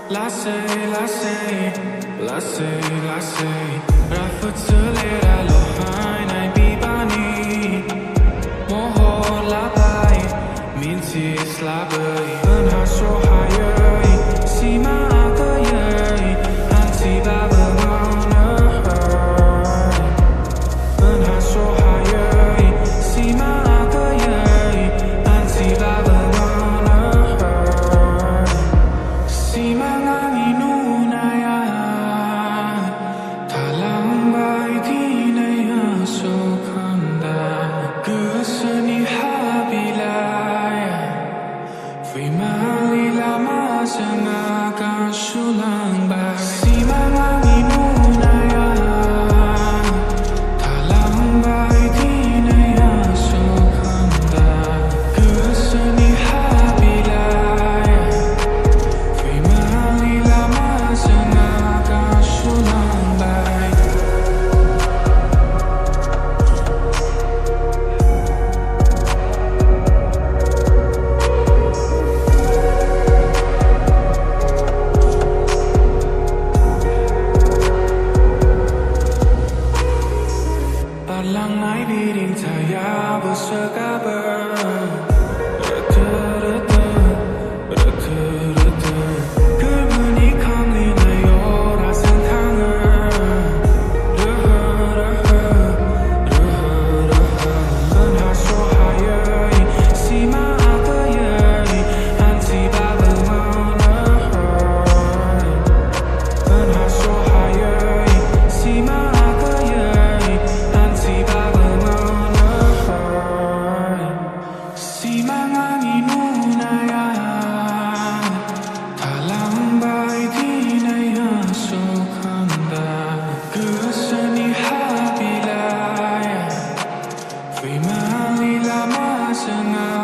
Lasai, lasai, lasai, lasai. Rafa selera lohai nai bibani. Moho labai, mintis labai. Enhaso hayai, sima agayai. Anti baba mauna hai. Enhaso hayai, sima agayai. Anti baba mauna hai. Sima Lang ai biring saya bersegabar. Rata-rata, rata-rata. Berbunyi kami nayo rasan tangan. Raha-raha, raha-raha. Enhaso hayai, sima agayai. Anti baba mauna hai. Enhaso hayai, sima agayai. Anti baba mauna hai. Simangan inunaya. Talambai dinaya sokanda. Keseni habilaya. Fimali lama sengaja.